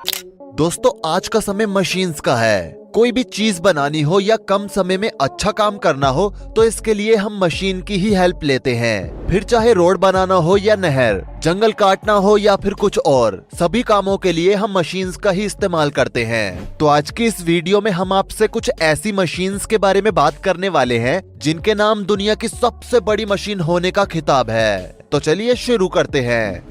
दोस्तों आज का समय मशीन्स का है। कोई भी चीज बनानी हो या कम समय में अच्छा काम करना हो तो इसके लिए हम मशीन की ही हेल्प लेते हैं। फिर चाहे रोड बनाना हो या नहर, जंगल काटना हो या फिर कुछ और, सभी कामों के लिए हम मशीन्स का ही इस्तेमाल करते हैं। तो आज की इस वीडियो में हम आपसे कुछ ऐसी मशीन्स के बारे में बात करने वाले हैं जिनके नाम दुनिया की सबसे बड़ी मशीन होने का खिताब है। तो चलिए शुरू करते हैं।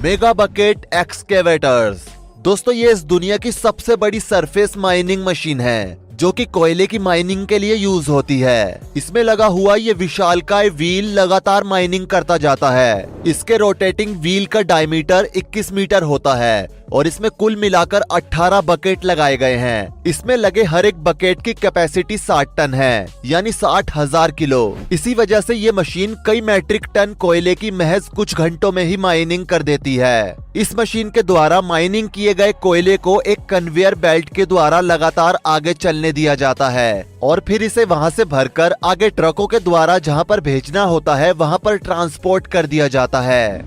Mega bucket excavators. दोस्तों ये इस दुनिया की सबसे बड़ी सरफेस माइनिंग मशीन है जो कि कोयले की माइनिंग के लिए यूज होती है। इसमें लगा हुआ ये विशालकाय व्हील लगातार माइनिंग करता जाता है। इसके रोटेटिंग व्हील का डायमीटर 21 मीटर होता है और इसमें कुल मिलाकर 18 बकेट लगाए गए हैं। इसमें लगे हर एक बकेट की कैपेसिटी 60 टन है, यानी 60,000 किलो। इसी वजह से ये मशीन कई मैट्रिक टन कोयले की महज कुछ घंटों में ही माइनिंग कर देती है। इस मशीन के द्वारा माइनिंग किए गए कोयले को एक कन्वेयर बेल्ट के द्वारा लगातार आगे चलने दिया जाता है और फिर इसे वहां से भरकर आगे ट्रकों के द्वारा जहां पर भेजना होता है वहां पर ट्रांसपोर्ट कर दिया जाता है।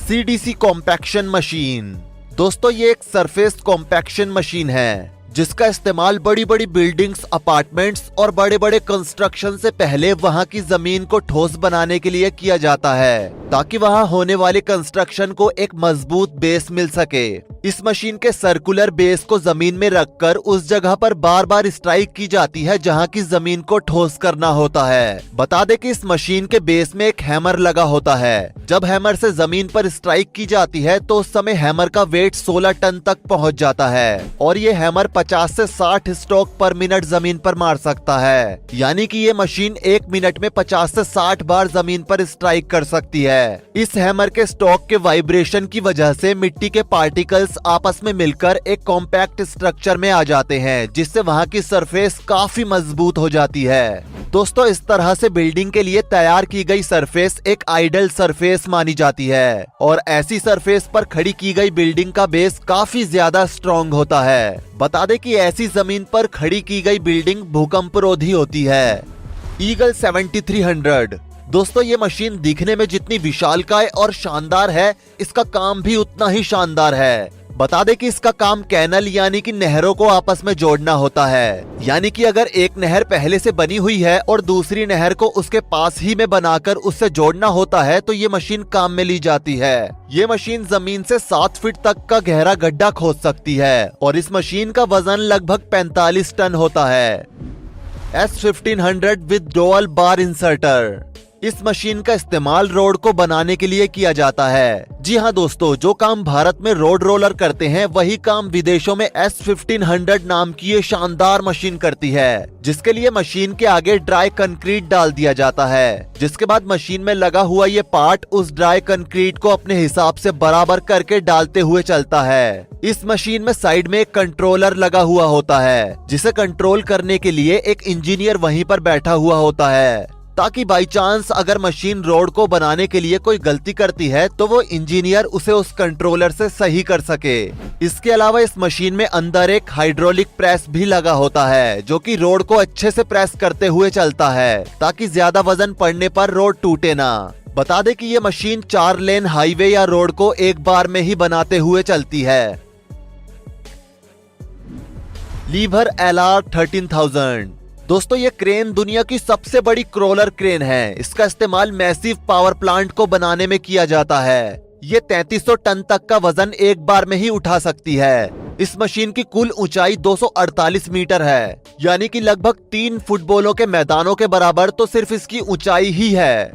CDC compaction machine. दोस्तों ये एक सरफेस कॉम्पैक्शन मशीन है जिसका इस्तेमाल बड़ी बड़ी बिल्डिंग्स, अपार्टमेंट्स और बड़े बड़े कंस्ट्रक्शन से पहले वहां की जमीन को ठोस बनाने के लिए किया जाता है ताकि वहां होने वाले कंस्ट्रक्शन को एक मजबूत बेस मिल सके। इस मशीन के सर्कुलर बेस को जमीन में रखकर उस जगह पर बार बार स्ट्राइक की जाती है जहां की जमीन को ठोस करना होता है। बता दें कि इस मशीन के बेस में एक हैमर लगा होता है। जब हैमर से जमीन पर स्ट्राइक की जाती है तो उस समय हैमर का वेट 16 टन तक पहुंच जाता है और ये हैमर 50 से 60 स्ट्रोक पर मिनट जमीन पर मार सकता है, यानी कि ये मशीन 1 मिनट में 50 से 60 बार जमीन पर स्ट्राइक कर सकती है। इस हैमर के स्ट्रोक के वाइब्रेशन की वजह से मिट्टी के पार्टिकल्स आपस में मिलकर एक कॉम्पैक्ट स्ट्रक्चर में आ जाते हैं जिससे वहां की सरफेस काफी मजबूत हो जाती है। दोस्तों इस तरह से बिल्डिंग के लिए तैयार की गई सरफेस एक आइडल सरफेस मानी जाती है और ऐसी सरफेस पर खड़ी की गई बिल्डिंग का बेस काफी ज्यादा स्ट्रॉन्ग होता है। बता दें कि ऐसी जमीन पर खड़ी की गई बिल्डिंग भूकंपरोधी होती है। ईगल 7300। दोस्तों ये मशीन दिखने में जितनी विशालकाय और शानदार है, इसका काम भी उतना ही शानदार है। बता दें कि इसका काम कैनल यानी कि नहरों को आपस में जोड़ना होता है, यानी कि अगर एक नहर पहले से बनी हुई है और दूसरी नहर को उसके पास ही में बनाकर उससे जोड़ना होता है तो ये मशीन काम में ली जाती है। ये मशीन जमीन से 7 फीट तक का गहरा गड्ढा खोद सकती है और इस मशीन का वजन लगभग 45 टन होता है। S1500 with dual bar inserter. इस मशीन का इस्तेमाल रोड को बनाने के लिए किया जाता है। जी हाँ दोस्तों, जो काम भारत में रोड रोलर करते हैं वही काम विदेशों में S1500 नाम की ये शानदार मशीन करती है, जिसके लिए मशीन के आगे ड्राई कंक्रीट डाल दिया जाता है, जिसके बाद मशीन में लगा हुआ ये पार्ट उस ड्राई कंक्रीट को अपने हिसाब से बराबर करके डालते हुए चलता है। इस मशीन में साइड में एक कंट्रोलर लगा हुआ होता है जिसे कंट्रोल करने के लिए एक इंजीनियर वहीं पर बैठा हुआ होता है ताकि बाई चांस अगर मशीन रोड को बनाने के लिए कोई गलती करती है तो वो इंजीनियर उसे उस कंट्रोलर से सही कर सके। इसके अलावा इस मशीन में अंदर एक हाइड्रोलिक प्रेस भी लगा होता है जो कि रोड को अच्छे से प्रेस करते हुए चलता है ताकि ज्यादा वजन पड़ने पर रोड टूटे ना। बता दें कि ये मशीन 4 लेन हाईवे या रोड को एक बार में ही बनाते हुए चलती है। Liebherr LR 13000। दोस्तों ये क्रेन दुनिया की सबसे बड़ी क्रोलर क्रेन है। इसका इस्तेमाल मैसिव पावर प्लांट को बनाने में किया जाता है। ये 3300 टन तक का वजन एक बार में ही उठा सकती है। इस मशीन की कुल ऊंचाई 248 मीटर है, यानी कि लगभग 3 फुटबॉलों के मैदानों के बराबर तो सिर्फ इसकी ऊंचाई ही है।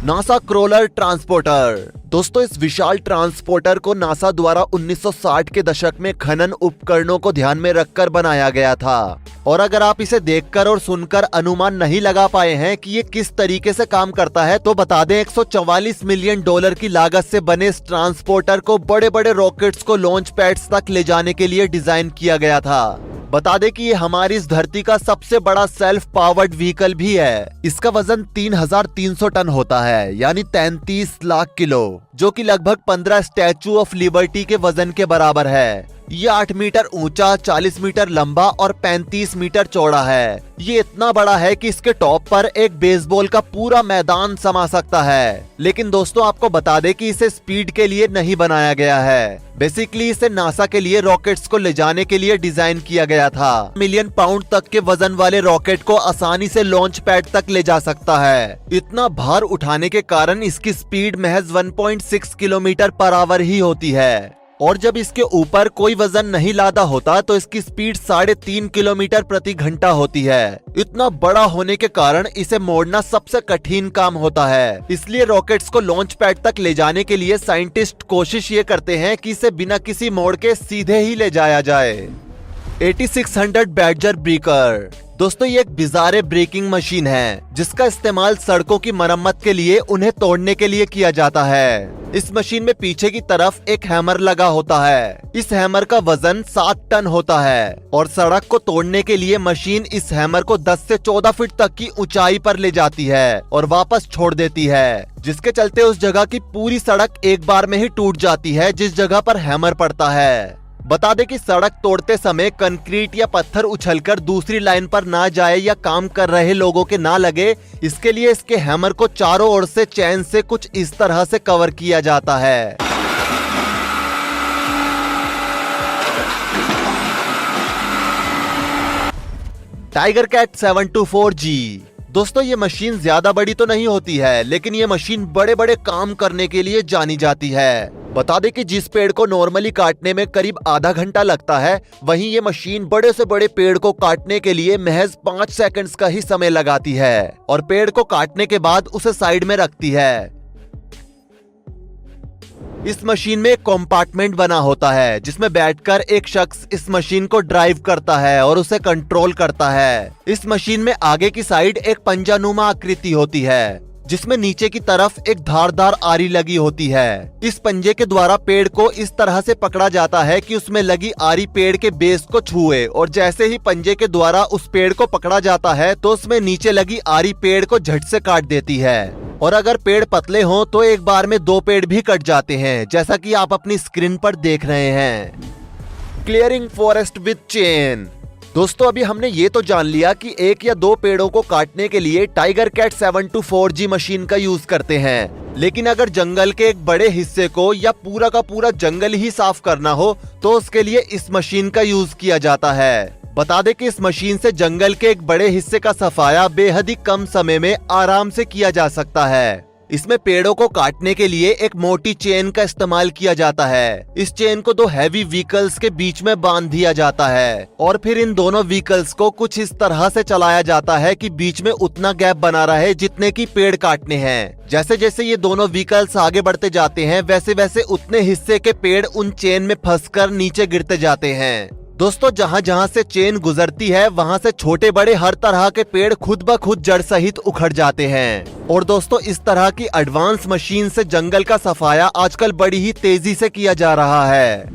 NASA crawler transporter. दोस्तों इस विशाल ट्रांसपोर्टर को नासा द्वारा 1960 के दशक में खनन उपकरणों को ध्यान में रखकर बनाया गया था और अगर आप इसे देखकर और सुनकर अनुमान नहीं लगा पाए हैं कि ये किस तरीके से काम करता है तो बता दें 144 मिलियन डॉलर की लागत से बने इस ट्रांसपोर्टर को बड़े बड़े रॉकेट्स को लॉन्च पैड्स तक ले जाने के लिए डिजाइन किया गया था। बता दें कि ये हमारी इस धरती का सबसे बड़ा सेल्फ पावर्ड व्हीकल भी है। इसका वजन 3300 टन होता है, यानी 33 लाख किलो, जो कि लगभग 15 स्टैचू ऑफ लिबर्टी के वजन के बराबर है। ये 8 मीटर ऊंचा, 40 मीटर लंबा और 35 मीटर चौड़ा है। ये इतना बड़ा है कि इसके टॉप पर एक बेसबॉल का पूरा मैदान समा सकता है। लेकिन दोस्तों आपको बता दें कि इसे स्पीड के लिए नहीं बनाया गया है। बेसिकली इसे नासा के लिए रॉकेट्स को ले जाने के लिए डिजाइन किया गया था। मिलियन पाउंड तक के वजन वाले रॉकेट को आसानी से लॉन्च पैड तक ले जा सकता है। इतना भार उठाने के कारण इसकी स्पीड महज 1.6 किलोमीटर पर आवर ही होती है। और जब इसके ऊपर कोई वजन नहीं लादा होता तो इसकी स्पीड 3.5 किलोमीटर प्रति घंटा होती है। इतना बड़ा होने के कारण इसे मोड़ना सबसे कठिन काम होता है। इसलिए रॉकेट्स को लॉन्च पैड तक ले जाने के लिए साइंटिस्ट कोशिश ये करते हैं कि इसे बिना किसी मोड़ के सीधे ही ले जाया जाए। 8600 बैडजर ब्रेकर। दोस्तों ये एक बिजारे ब्रेकिंग मशीन है जिसका इस्तेमाल सड़कों की मरम्मत के लिए उन्हें तोड़ने के लिए किया जाता है। इस मशीन में पीछे की तरफ एक हैमर लगा होता है। इस हैमर का वजन 7 टन होता है और सड़क को तोड़ने के लिए मशीन इस हैमर को 10 से 14 फीट तक की ऊंचाई पर ले जाती है और वापस छोड़ देती है, जिसके चलते उस जगह की पूरी सड़क एक बार में ही टूट जाती है जिस जगह पर हैमर पड़ता है। बता दें कि सड़क तोड़ते समय कंक्रीट या पत्थर उछलकर दूसरी लाइन पर ना जाए या काम कर रहे लोगों के ना लगे, इसके लिए इसके हैमर को चारों ओर से चैन से कुछ इस तरह से कवर किया जाता है। Tigercat 724G। दोस्तों ये मशीन ज्यादा बड़ी तो नहीं होती है, लेकिन ये मशीन बड़े बड़े काम करने के लिए जानी जाती है। बता दें कि जिस पेड़ को नॉर्मली काटने में करीब आधा घंटा लगता है, वहीं ये मशीन बड़े से बड़े पेड़ को काटने के लिए महज 5 सेकंड्स का ही समय लगाती है और पेड़ को काटने के बाद उसे साइड में रखती है। इस मशीन में एक कंपार्टमेंट बना होता है जिसमें बैठकर एक शख्स इस मशीन को ड्राइव करता है और उसे कंट्रोल करता है। इस मशीन में आगे की साइड एक पंजानुमा आकृति होती है जिसमें नीचे की तरफ एक धारदार आरी लगी होती है। इस पंजे के द्वारा पेड़ को इस तरह से पकड़ा जाता है कि उसमें लगी आरी पेड़ के बेस को छुए और जैसे ही पंजे के द्वारा उस पेड़ को पकड़ा जाता है तो उसमें नीचे लगी आरी पेड़ को झट से काट देती है। और अगर पेड़ पतले हों तो एक बार में 2 पेड़ भी कट जाते हैं, जैसा कि आप अपनी स्क्रीन पर देख रहे हैं। Clearing forest with chain. दोस्तों अभी हमने ये तो जान लिया कि 1 या 2 पेड़ों को काटने के लिए टाइगर कैट 724G मशीन का यूज करते हैं, लेकिन अगर जंगल के एक बड़े हिस्से को या पूरा का पूरा जंगल ही साफ करना हो तो उसके लिए इस मशीन का यूज किया जाता है। बता दें कि इस मशीन से जंगल के एक बड़े हिस्से का सफाया बेहद ही कम समय में आराम से किया जा सकता है। इसमें पेड़ों को काटने के लिए एक मोटी चेन का इस्तेमाल किया जाता है। इस चेन को 2 हैवी व्हीकल्स के बीच में बांध दिया जाता है और फिर इन दोनों व्हीकल्स को कुछ इस तरह से चलाया जाता है कि बीच में उतना गैप बना रहे जितने की पेड़ काटने हैं। जैसे जैसे ये दोनों व्हीकल्स आगे बढ़ते जाते हैं वैसे वैसे उतने हिस्से के पेड़ उन चेन में फंसकर नीचे गिरते जाते हैं। दोस्तों जहाँ जहाँ से चेन गुजरती है वहाँ से छोटे बड़े हर तरह के पेड़ खुद ब खुद जड़ सहित उखड़ जाते हैं। और दोस्तों इस तरह की एडवांस मशीन से जंगल का सफाया आजकल बड़ी ही तेजी से किया जा रहा है।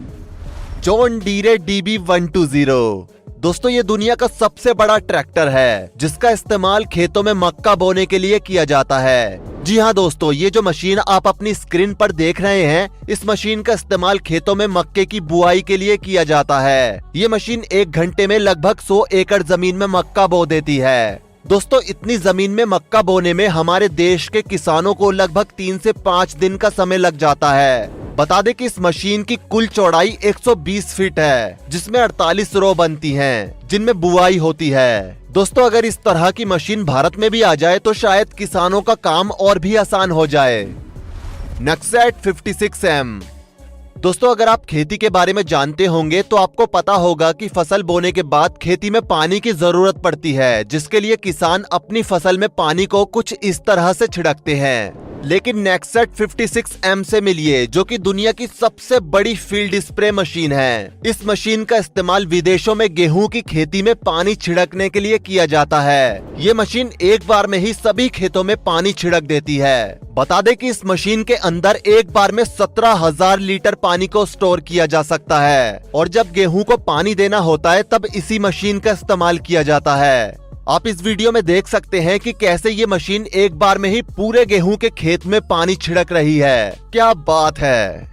John Deere DB120। दोस्तों ये दुनिया का सबसे बड़ा ट्रैक्टर है जिसका इस्तेमाल खेतों में मक्का बोने के लिए किया जाता है। जी हाँ दोस्तों, ये जो मशीन आप अपनी स्क्रीन पर देख रहे हैं, इस मशीन का इस्तेमाल खेतों में मक्के की बुआई के लिए किया जाता है। ये मशीन 1 घंटे में लगभग 100 एकड़ जमीन में मक्का बो देती है। दोस्तों इतनी जमीन में मक्का बोने में हमारे देश के किसानों को लगभग 3 से 5 दिन का समय लग जाता है। बता दें कि इस मशीन की कुल चौड़ाई 120 फीट है जिसमें 48 रो बनती हैं जिनमें बुआई होती है। दोस्तों अगर इस तरह की मशीन भारत में भी आ जाए तो शायद किसानों का काम और भी आसान हो जाए। नक्सेट 56M। दोस्तों अगर आप खेती के बारे में जानते होंगे तो आपको पता होगा कि फसल बोने के बाद खेती में पानी की जरूरत पड़ती है, जिसके लिए किसान अपनी फसल में पानी को कुछ इस तरह से छिड़कते हैं। लेकिन नेक्सेट 56M से मिलिए जो कि दुनिया की सबसे बड़ी फील्ड स्प्रे मशीन है। इस मशीन का इस्तेमाल विदेशों में गेहूं की खेती में पानी छिड़कने के लिए किया जाता है। ये मशीन एक बार में ही सभी खेतों में पानी छिड़क देती है। बता दें कि इस मशीन के अंदर एक बार में 17,000 लीटर पानी को स्टोर किया जा सकता है और जब गेहूं को पानी देना होता है तब इसी मशीन का इस्तेमाल किया जाता है। आप इस वीडियो में देख सकते हैं कि कैसे ये मशीन एक बार में ही पूरे गेहूं के खेत में पानी छिड़क रही है। क्या बात है।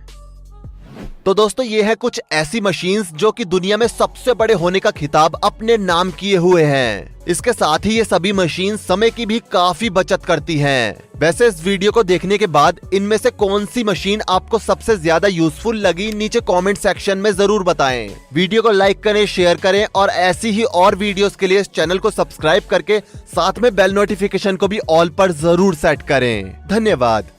तो दोस्तों ये है कुछ ऐसी मशीन्स जो कि दुनिया में सबसे बड़े होने का खिताब अपने नाम किए हुए हैं। इसके साथ ही ये सभी मशीन समय की भी काफी बचत करती हैं। वैसे इस वीडियो को देखने के बाद इनमें से कौन सी मशीन आपको सबसे ज्यादा यूजफुल लगी, नीचे कमेंट सेक्शन में जरूर बताएं। वीडियो को लाइक करें, शेयर करें और ऐसी ही और वीडियोस के लिए इस चैनल को सब्सक्राइब करके साथ में बेल नोटिफिकेशन को भी ऑल पर जरूर सेट करें। धन्यवाद।